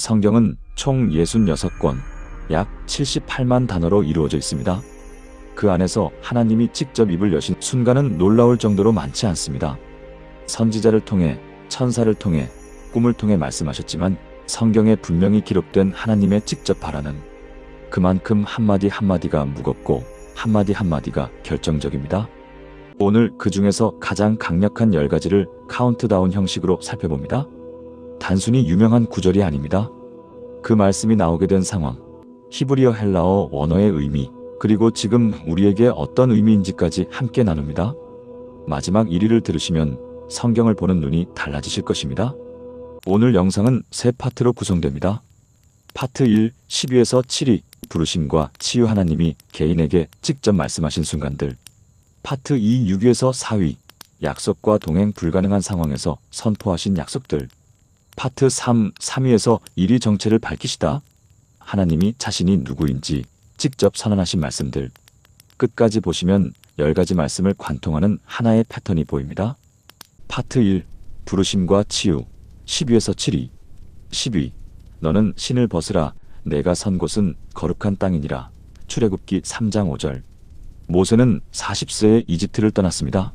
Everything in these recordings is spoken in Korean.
성경은 총 66권, 약 78만 단어로 이루어져 있습니다. 그 안에서 하나님이 직접 입을 여신 순간은 놀라울 정도로 많지 않습니다. 선지자를 통해, 천사를 통해, 꿈을 통해 말씀하셨지만 성경에 분명히 기록된 하나님의 직접 발언은 그만큼 한마디 한마디가 무겁고 한마디 한마디가 결정적입니다. 오늘 그 중에서 가장 강력한 10가지를 카운트다운 형식으로 살펴봅니다. 단순히 유명한 구절이 아닙니다. 그 말씀이 나오게 된 상황, 히브리어 헬라어 원어의 의미, 그리고 지금 우리에게 어떤 의미인지까지 함께 나눕니다. 마지막 1위를 들으시면 성경을 보는 눈이 달라지실 것입니다. 오늘 영상은 세 파트로 구성됩니다. 파트 1, 12에서 7위, 부르심과 치유 하나님이 개인에게 직접 말씀하신 순간들. 파트 2, 6위에서 4위, 약속과 동행 불가능한 상황에서 선포하신 약속들. 파트 3, 3위에서 1위 정체를 밝히시다. 하나님이 자신이 누구인지 직접 선언하신 말씀들. 끝까지 보시면 10가지 말씀을 관통하는 하나의 패턴이 보입니다. 파트 1, 부르심과 치유, 10위에서 7위. 10위, 너는 신을 벗으라, 내가 선 곳은 거룩한 땅이니라. 출애굽기 3장 5절. 모세는 40세에 이집트를 떠났습니다.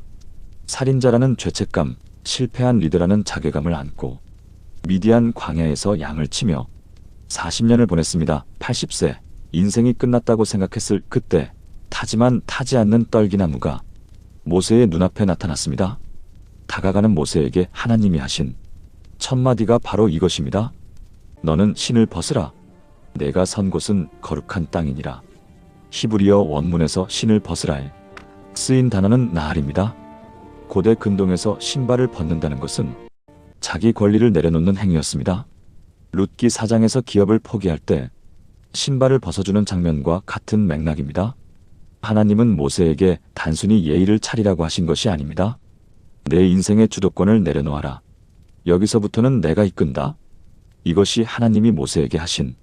살인자라는 죄책감, 실패한 리더라는 자괴감을 안고 미디안 광야에서 양을 치며 40년을 보냈습니다. 80세, 인생이 끝났다고 생각했을 그때 타지만 타지 않는 떨기나무가 모세의 눈앞에 나타났습니다. 다가가는 모세에게 하나님이 하신 첫 마디가 바로 이것입니다. 너는 신을 벗으라. 내가 선 곳은 거룩한 땅이니라. 히브리어 원문에서 신을 벗으라에 쓰인 단어는 나알입니다. 고대 근동에서 신발을 벗는다는 것은 자기 권리를 내려놓는 행위였습니다. 룻기 4장에서 기업을 포기할 때 신발을 벗어주는 장면과 같은 맥락입니다. 하나님은 모세에게 단순히 예의를 차리라고 하신 것이 아닙니다. 내 인생의 주도권을 내려놓아라. 여기서부터는 내가 이끈다. 이것이 하나님이 모세에게 하신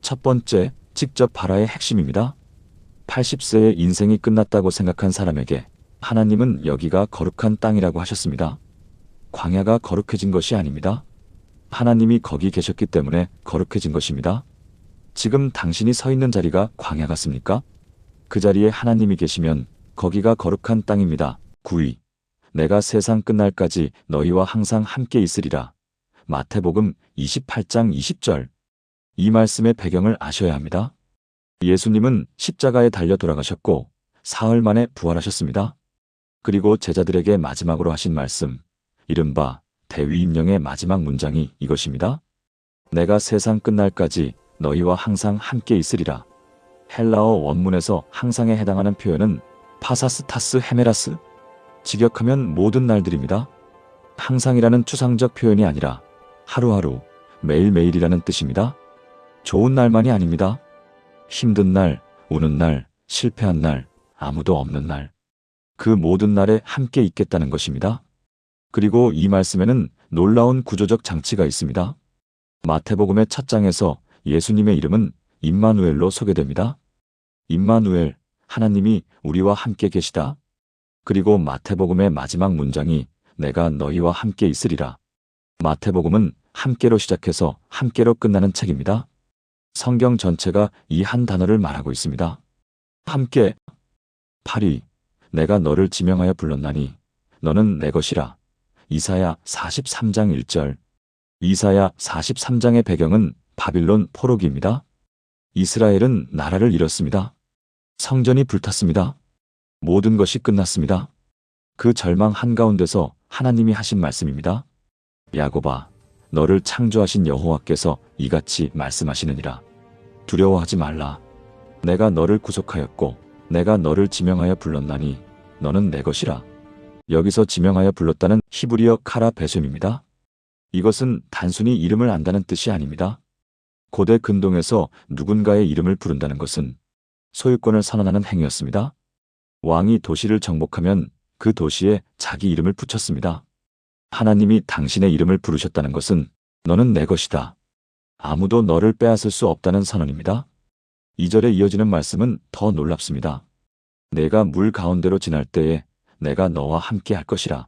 첫 번째 직접 발화의 핵심입니다. 80세에 인생이 끝났다고 생각한 사람에게 하나님은 여기가 거룩한 땅이라고 하셨습니다. 광야가 거룩해진 것이 아닙니다. 하나님이 거기 계셨기 때문에 거룩해진 것입니다. 지금 당신이 서 있는 자리가 광야 같습니까? 그 자리에 하나님이 계시면 거기가 거룩한 땅입니다. 9위, 내가 세상 끝날까지 너희와 항상 함께 있으리라. 마태복음 28장 20절. 이 말씀의 배경을 아셔야 합니다. 예수님은 십자가에 달려 돌아가셨고 사흘 만에 부활하셨습니다. 그리고 제자들에게 마지막으로 하신 말씀, 이른바 대위임령의 마지막 문장이 이것입니다. 내가 세상 끝날까지 너희와 항상 함께 있으리라. 헬라어 원문에서 항상에 해당하는 표현은 파사스타스 헤메라스, 직역하면 모든 날들입니다. 항상이라는 추상적 표현이 아니라 하루하루, 매일매일이라는 뜻입니다. 좋은 날만이 아닙니다. 힘든 날, 우는 날, 실패한 날, 아무도 없는 날. 그 모든 날에 함께 있겠다는 것입니다. 그리고 이 말씀에는 놀라운 구조적 장치가 있습니다. 마태복음의 첫 장에서 예수님의 이름은 임마누엘로 소개됩니다. 임마누엘, 하나님이 우리와 함께 계시다. 그리고 마태복음의 마지막 문장이 내가 너희와 함께 있으리라. 마태복음은 함께로 시작해서 함께로 끝나는 책입니다. 성경 전체가 이 한 단어를 말하고 있습니다. 함께. 8위, 내가 너를 지명하여 불렀나니 너는 내 것이라. 이사야 43장 1절. 이사야 43장의 배경은 바빌론 포로기입니다. 이스라엘은 나라를 잃었습니다. 성전이 불탔습니다. 모든 것이 끝났습니다. 그 절망 한가운데서 하나님이 하신 말씀입니다. 야곱아, 너를 창조하신 여호와께서 이같이 말씀하시느니라. 두려워하지 말라. 내가 너를 구속하였고 내가 너를 지명하여 불렀나니 너는 내 것이라. 여기서 지명하여 불렀다는 히브리어 카라 베셈입니다. 이것은 단순히 이름을 안다는 뜻이 아닙니다. 고대 근동에서 누군가의 이름을 부른다는 것은 소유권을 선언하는 행위였습니다. 왕이 도시를 정복하면 그 도시에 자기 이름을 붙였습니다. 하나님이 당신의 이름을 부르셨다는 것은 너는 내 것이다. 아무도 너를 빼앗을 수 없다는 선언입니다. 2절에 이어지는 말씀은 더 놀랍습니다. 내가 물 가운데로 지날 때에 내가 너와 함께 할 것이라.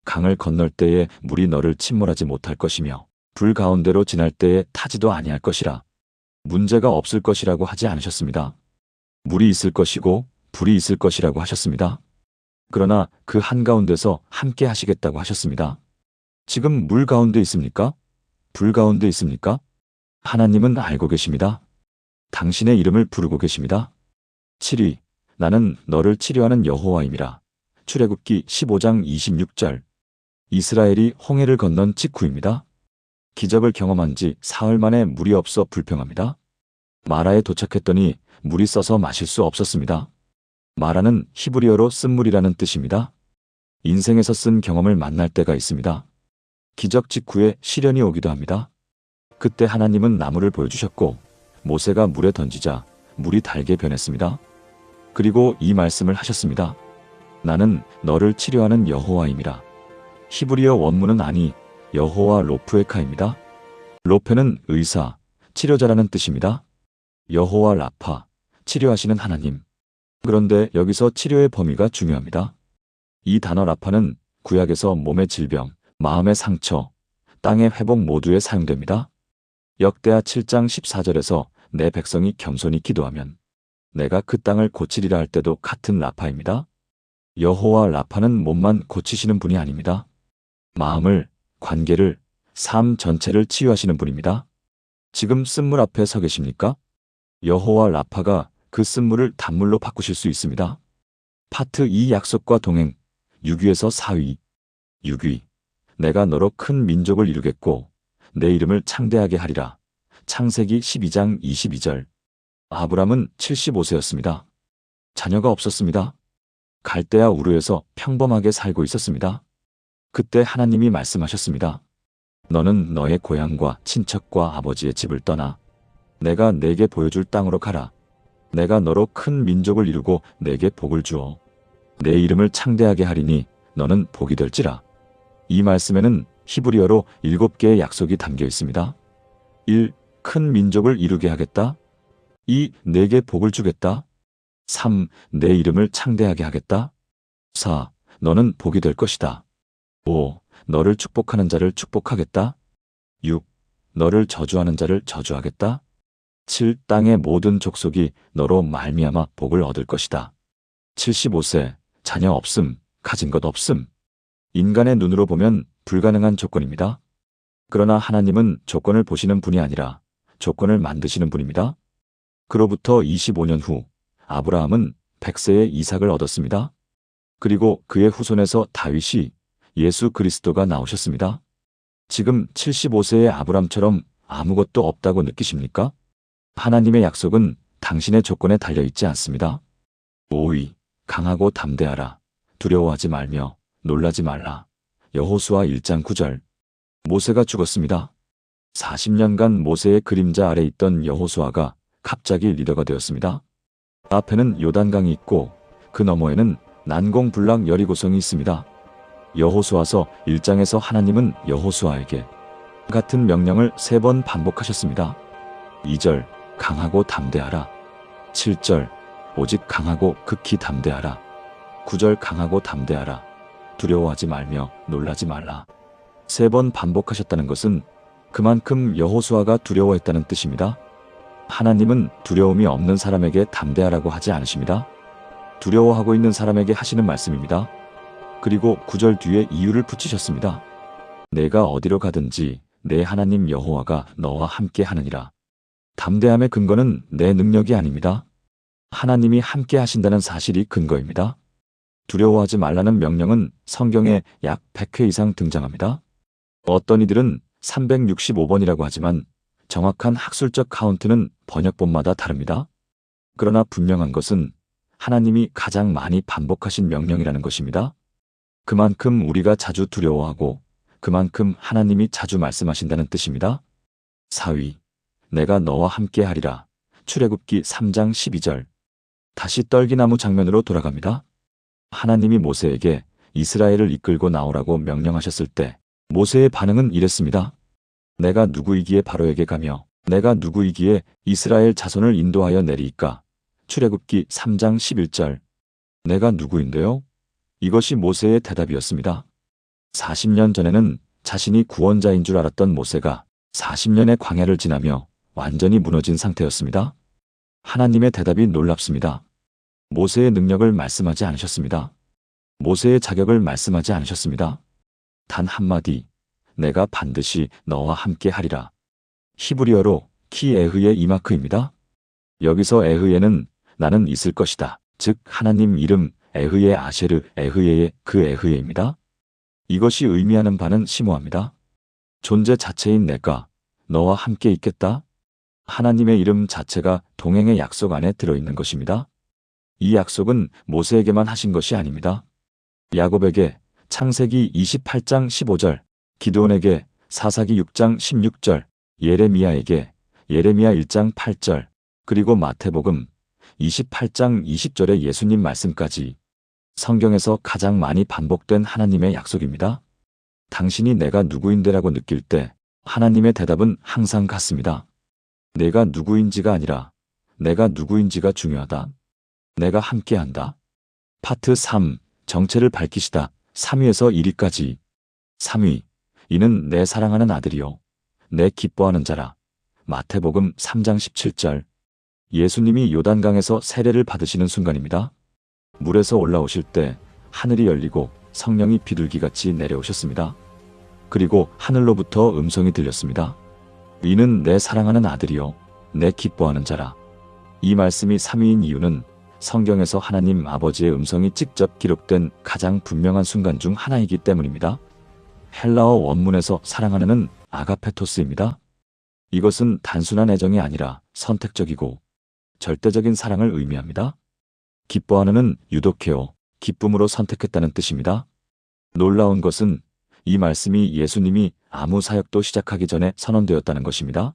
강을 건널 때에 물이 너를 침몰하지 못할 것이며 불 가운데로 지날 때에 타지도 아니할 것이라. 문제가 없을 것이라고 하지 않으셨습니다. 물이 있을 것이고 불이 있을 것이라고 하셨습니다. 그러나 그 한가운데서 함께 하시겠다고 하셨습니다. 지금 물 가운데 있습니까? 불 가운데 있습니까? 하나님은 알고 계십니다. 당신의 이름을 부르고 계십니다. 7위 나는 너를 치료하는 여호와임이라. 출애굽기 15장 26절. 이스라엘이 홍해를 건넌 직후입니다. 기적을 경험한 지 사흘 만에 물이 없어 불평합니다. 마라에 도착했더니 물이 써서 마실 수 없었습니다. 마라는 히브리어로 쓴물이라는 뜻입니다. 인생에서 쓴 경험을 만날 때가 있습니다. 기적 직후에 시련이 오기도 합니다. 그때 하나님은 나무를 보여주셨고 모세가 물에 던지자 물이 달게 변했습니다. 그리고 이 말씀을 하셨습니다. 나는 너를 치료하는 여호와임이라. 히브리어 원문은 아니 여호와 로프에카입니다. 로페는 의사, 치료자라는 뜻입니다. 여호와 라파, 치료하시는 하나님. 그런데 여기서 치료의 범위가 중요합니다. 이 단어 라파는 구약에서 몸의 질병, 마음의 상처, 땅의 회복 모두에 사용됩니다. 역대하 7장 14절에서 내 백성이 겸손히 기도하면 내가 그 땅을 고치리라 할 때도 같은 라파입니다. 여호와 라파는 몸만 고치시는 분이 아닙니다. 마음을, 관계를, 삶 전체를 치유하시는 분입니다. 지금 쓴물 앞에 서 계십니까? 여호와 라파가 그 쓴물을 단물로 바꾸실 수 있습니다. 파트 2 약속과 동행 6위에서 4위. 6위 내가 너로 큰 민족을 이루겠고 내 이름을 창대하게 하리라. 창세기 12장 22절. 아브람은 75세였습니다. 자녀가 없었습니다. 갈대아 우르에서 평범하게 살고 있었습니다. 그때 하나님이 말씀하셨습니다. 너는 너의 고향과 친척과 아버지의 집을 떠나 내가 내게 보여줄 땅으로 가라. 내가 너로 큰 민족을 이루고 내게 복을 주어 내 이름을 창대하게 하리니 너는 복이 될지라. 이 말씀에는 히브리어로 7개의 약속이 담겨 있습니다. 1. 큰 민족을 이루게 하겠다. 2. 내게 복을 주겠다. 3. 내 이름을 창대하게 하겠다. 4. 너는 복이 될 것이다. 5. 너를 축복하는 자를 축복하겠다. 6. 너를 저주하는 자를 저주하겠다. 7. 땅의 모든 족속이 너로 말미암아 복을 얻을 것이다. 75세, 자녀 없음, 가진 것 없음. 인간의 눈으로 보면 불가능한 조건입니다. 그러나 하나님은 조건을 보시는 분이 아니라 조건을 만드시는 분입니다. 그로부터 25년 후 아브라함은 100세의 이삭을 얻었습니다. 그리고 그의 후손에서 다윗이 예수 그리스도가 나오셨습니다. 지금 75세의 아브라함처럼 아무것도 없다고 느끼십니까? 하나님의 약속은 당신의 조건에 달려있지 않습니다. 5위 강하고 담대하라. 두려워하지 말며 놀라지 말라. 여호수아 1장 9절. 모세가 죽었습니다. 40년간 모세의 그림자 아래 있던 여호수아가 갑자기 리더가 되었습니다. 앞에는 요단강이 있고 그 너머에는 난공불락 여리고성이 있습니다. 여호수아서 1장에서 하나님은 여호수아에게 같은 명령을 3번 반복하셨습니다. 2절 강하고 담대하라. 7절 오직 강하고 극히 담대하라. 9절 강하고 담대하라. 두려워하지 말며 놀라지 말라. 3번 반복하셨다는 것은 그만큼 여호수아가 두려워했다는 뜻입니다. 하나님은 두려움이 없는 사람에게 담대하라고 하지 않으십니다. 두려워하고 있는 사람에게 하시는 말씀입니다. 그리고 9절 뒤에 이유를 붙이셨습니다. 내가 어디로 가든지 내 하나님 여호와가 너와 함께 하느니라. 담대함의 근거는 내 능력이 아닙니다. 하나님이 함께 하신다는 사실이 근거입니다. 두려워하지 말라는 명령은 성경에 약 100회 이상 등장합니다. 어떤 이들은 365번이라고 하지만 정확한 학술적 카운트는 번역본마다 다릅니다. 그러나 분명한 것은 하나님이 가장 많이 반복하신 명령이라는 것입니다. 그만큼 우리가 자주 두려워하고 그만큼 하나님이 자주 말씀하신다는 뜻입니다. 4위 내가 너와 함께 하리라. 출애굽기 3장 12절. 다시 떨기나무 장면으로 돌아갑니다. 하나님이 모세에게 이스라엘을 이끌고 나오라고 명령하셨을 때 모세의 반응은 이랬습니다. 내가 누구이기에 바로에게 가며 내가 누구이기에 이스라엘 자손을 인도하여 내리이까. 출애굽기 3장 11절. 내가 누구인데요? 이것이 모세의 대답이었습니다. 40년 전에는 자신이 구원자인 줄 알았던 모세가 40년의 광야를 지나며 완전히 무너진 상태였습니다. 하나님의 대답이 놀랍습니다. 모세의 능력을 말씀하지 않으셨습니다. 모세의 자격을 말씀하지 않으셨습니다. 단 한마디, 내가 반드시 너와 함께 하리라. 히브리어로 키 에흐의 이마크입니다. 여기서 에흐에는 나는 있을 것이다. 즉 하나님 이름 에흐의 아셰르 에흐의 그 에흐에입니다. 이것이 의미하는 바는 심오합니다. 존재 자체인 내가 너와 함께 있겠다. 하나님의 이름 자체가 동행의 약속 안에 들어있는 것입니다. 이 약속은 모세에게만 하신 것이 아닙니다. 야곱에게 창세기 28장 15절, 기드온에게 사사기 6장 16절, 예레미야에게 예레미야 1장 8절, 그리고 마태복음 28장 20절의 예수님 말씀까지 성경에서 가장 많이 반복된 하나님의 약속입니다. 당신이 내가 누구인데라고 느낄 때 하나님의 대답은 항상 같습니다. 내가 누구인지가 아니라 내가 누구인지가 중요하다. 내가 함께한다. 파트 3. 정체를 밝히시다. 3위에서 1위까지. 3위. 이는 내 사랑하는 아들이요 내 기뻐하는 자라. 마태복음 3장 17절. 예수님이 요단강에서 세례를 받으시는 순간입니다. 물에서 올라오실 때 하늘이 열리고 성령이 비둘기같이 내려오셨습니다. 그리고 하늘로부터 음성이 들렸습니다. 이는 내 사랑하는 아들이요 내 기뻐하는 자라. 이 말씀이 3위인 이유는 성경에서 하나님 아버지의 음성이 직접 기록된 가장 분명한 순간 중 하나이기 때문입니다. 헬라어 원문에서 사랑하는은 아가페토스입니다. 이것은 단순한 애정이 아니라 선택적이고 절대적인 사랑을 의미합니다. 기뻐하는은 유독해요, 기쁨으로 선택했다는 뜻입니다. 놀라운 것은 이 말씀이 예수님이 아무 사역도 시작하기 전에 선언되었다는 것입니다.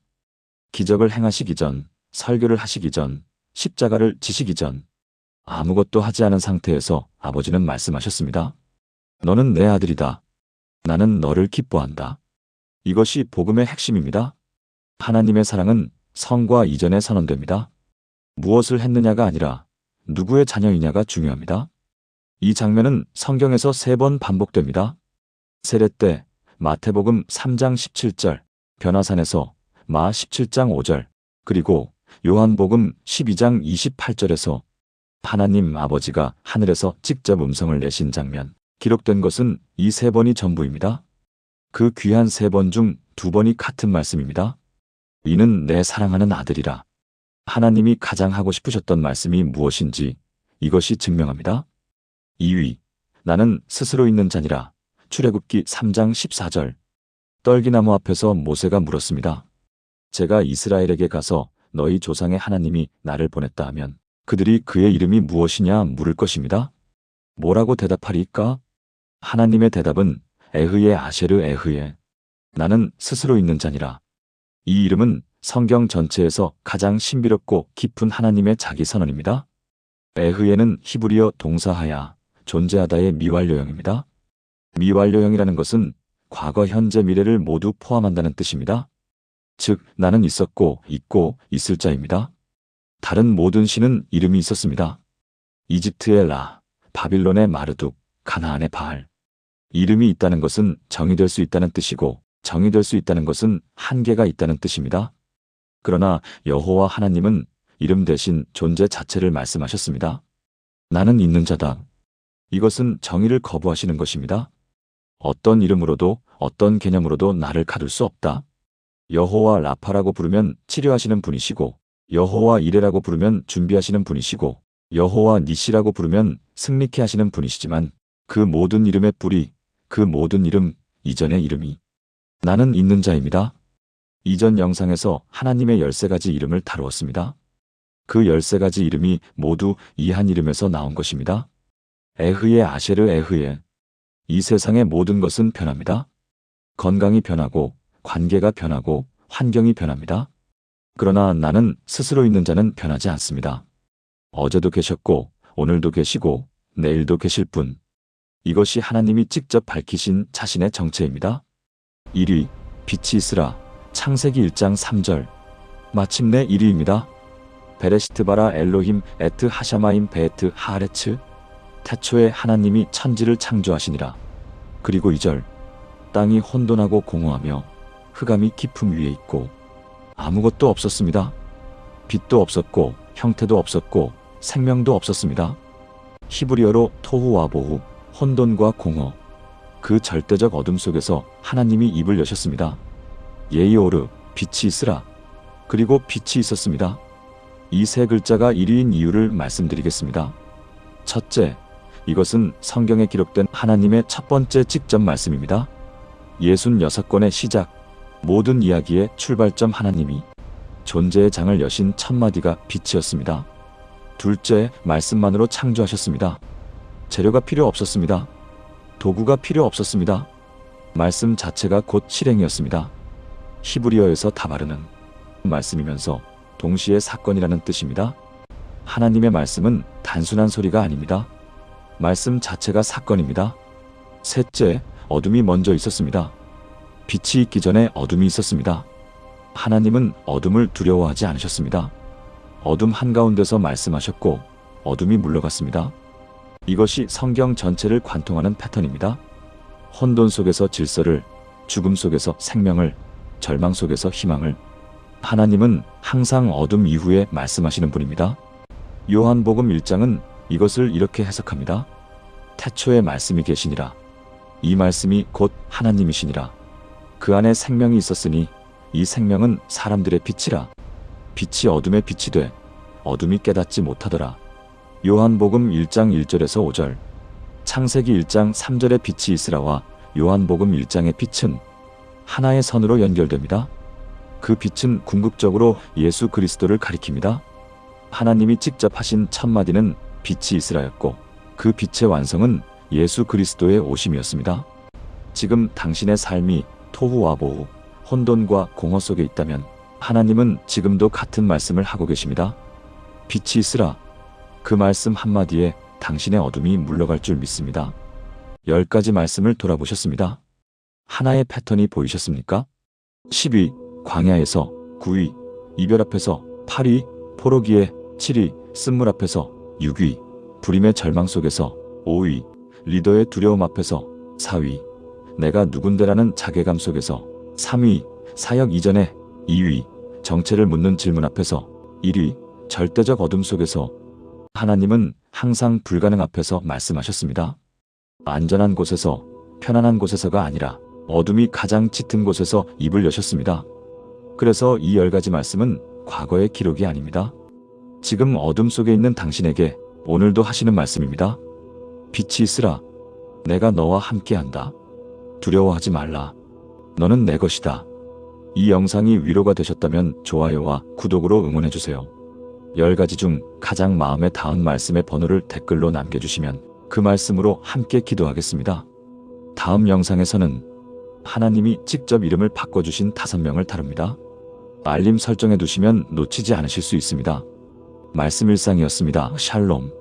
기적을 행하시기 전, 설교를 하시기 전, 십자가를 지시기 전, 아무것도 하지 않은 상태에서 아버지는 말씀하셨습니다. 너는 내 아들이다. 나는 너를 기뻐한다. 이것이 복음의 핵심입니다. 하나님의 사랑은 성과 이전에 선언됩니다. 무엇을 했느냐가 아니라 누구의 자녀이냐가 중요합니다. 이 장면은 성경에서 3번 반복됩니다. 세례 때 마태복음 3장 17절, 변화산에서 마 17장 5절, 그리고 요한복음 12장 28절에서 하나님 아버지가 하늘에서 직접 음성을 내신 장면, 기록된 것은 이 3번이 전부입니다. 그 귀한 3번 중 2번이 같은 말씀입니다. 이는 내 사랑하는 아들이라. 하나님이 가장 하고 싶으셨던 말씀이 무엇인지 이것이 증명합니다. 2위, 나는 스스로 있는 자니라. 출애굽기 3장 14절. 떨기나무 앞에서 모세가 물었습니다. 제가 이스라엘에게 가서 너희 조상의 하나님이 나를 보냈다 하면 그들이 그의 이름이 무엇이냐 물을 것입니다. 뭐라고 대답하리까? 하나님의 대답은 에흐의 아셰르 에흐에. 나는 스스로 있는 자니라. 이 이름은 성경 전체에서 가장 신비롭고 깊은 하나님의 자기 선언입니다. 에흐에는 히브리어 동사하야, 존재하다의 미완료형입니다. 미완료형이라는 것은 과거, 현재, 미래를 모두 포함한다는 뜻입니다. 즉, 나는 있었고, 있고, 있을 자입니다. 다른 모든 신은 이름이 있었습니다. 이집트의 라, 바빌론의 마르둑, 가나안의 바알. 이름이 있다는 것은 정의될 수 있다는 뜻이고, 정의될 수 있다는 것은 한계가 있다는 뜻입니다. 그러나 여호와 하나님은 이름 대신 존재 자체를 말씀하셨습니다. 나는 있는 자다. 이것은 정의를 거부하시는 것입니다. 어떤 이름으로도 어떤 개념으로도 나를 가둘 수 없다. 여호와 라파라고 부르면 치료하시는 분이시고, 여호와 이레라고 부르면 준비하시는 분이시고, 여호와 니시라고 부르면 승리케 하시는 분이시지만 그 모든 이름의 뿌리, 그 모든 이름 이전의 이름이 나는 있는 자입니다. 이전 영상에서 하나님의 13가지 이름을 다루었습니다. 그 13가지 이름이 모두 이 한 이름에서 나온 것입니다. 에흐의 아셰르 에흐에. 이 세상의 모든 것은 변합니다. 건강이 변하고, 관계가 변하고, 환경이 변합니다. 그러나 나는 스스로 있는 자는 변하지 않습니다. 어제도 계셨고, 오늘도 계시고, 내일도 계실 분. 이것이 하나님이 직접 밝히신 자신의 정체입니다. 1위, 빛이 있으라. 창세기 1장 3절. 마침내 1위입니다. 베레시트 바라 엘로힘 에트 하샤마임 베에트 하아레츠. 태초에 하나님이 천지를 창조하시니라. 그리고 2절. 땅이 혼돈하고 공허하며 흑암이 깊음 위에 있고 아무것도 없었습니다. 빛도 없었고 형태도 없었고 생명도 없었습니다. 히브리어로 토후와보후, 혼돈과 공허, 그 절대적 어둠 속에서 하나님이 입을 여셨습니다. 예이오르, 빛이 있으라. 그리고 빛이 있었습니다. 이 세 글자가 1위인 이유를 말씀드리겠습니다. 첫째, 이것은 성경에 기록된 하나님의 첫 번째 직접 말씀입니다. 66권의 시작, 모든 이야기의 출발점 하나님이 존재의 장을 여신 첫 마디가 빛이었습니다. 둘째, 말씀만으로 창조하셨습니다. 재료가 필요 없었습니다. 도구가 필요 없었습니다. 말씀 자체가 곧 실행이었습니다. 히브리어에서 다바르는 말씀이면서 동시에 사건이라는 뜻입니다. 하나님의 말씀은 단순한 소리가 아닙니다. 말씀 자체가 사건입니다. 셋째, 어둠이 먼저 있었습니다. 빛이 있기 전에 어둠이 있었습니다. 하나님은 어둠을 두려워하지 않으셨습니다. 어둠 한가운데서 말씀하셨고 어둠이 물러갔습니다. 이것이 성경 전체를 관통하는 패턴입니다. 혼돈 속에서 질서를, 죽음 속에서 생명을, 절망 속에서 희망을. 하나님은 항상 어둠 이후에 말씀하시는 분입니다. 요한복음 1장은 이것을 이렇게 해석합니다. 태초에 말씀이 계시니라. 이 말씀이 곧 하나님이시니라. 그 안에 생명이 있었으니 이 생명은 사람들의 빛이라. 빛이 어둠의 빛이 돼 어둠이 깨닫지 못하더라. 요한복음 1장 1절에서 5절, 창세기 1장 3절의 빛이 있으라와 요한복음 1장의 빛은 하나의 선으로 연결됩니다. 그 빛은 궁극적으로 예수 그리스도를 가리킵니다. 하나님이 직접 하신 첫 마디는 빛이 있으라였고 그 빛의 완성은 예수 그리스도의 오심이었습니다. 지금 당신의 삶이 토후와보후, 혼돈과 공허 속에 있다면 하나님은 지금도 같은 말씀을 하고 계십니다. 빛이 있으라. 그 말씀 한마디에 당신의 어둠이 물러갈 줄 믿습니다. 10가지 말씀을 돌아보셨습니다. 하나의 패턴이 보이셨습니까? 10위, 광야에서. 9위, 이별 앞에서. 8위, 포로기에. 7위, 쓴물 앞에서. 6위, 불임의 절망 속에서. 5위, 리더의 두려움 앞에서. 4위, 내가 누군데라는 자괴감 속에서. 3위, 사역 이전에. 2위, 정체를 묻는 질문 앞에서. 1위, 절대적 어둠 속에서. 하나님은 항상 불가능 앞에서 말씀하셨습니다. 안전한 곳에서, 편안한 곳에서가 아니라 어둠이 가장 짙은 곳에서 입을 여셨습니다. 그래서 이 10가지 말씀은 과거의 기록이 아닙니다. 지금 어둠 속에 있는 당신에게 오늘도 하시는 말씀입니다. 빛이 있으라. 내가 너와 함께한다. 두려워하지 말라. 너는 내 것이다. 이 영상이 위로가 되셨다면 좋아요와 구독으로 응원해주세요. 10가지 중 가장 마음에 닿은 말씀의 번호를 댓글로 남겨주시면 그 말씀으로 함께 기도하겠습니다. 다음 영상에서는 하나님이 직접 이름을 바꿔주신 5명을 다룹니다. 알림 설정해두시면 놓치지 않으실 수 있습니다. 말씀 일상이었습니다. 샬롬.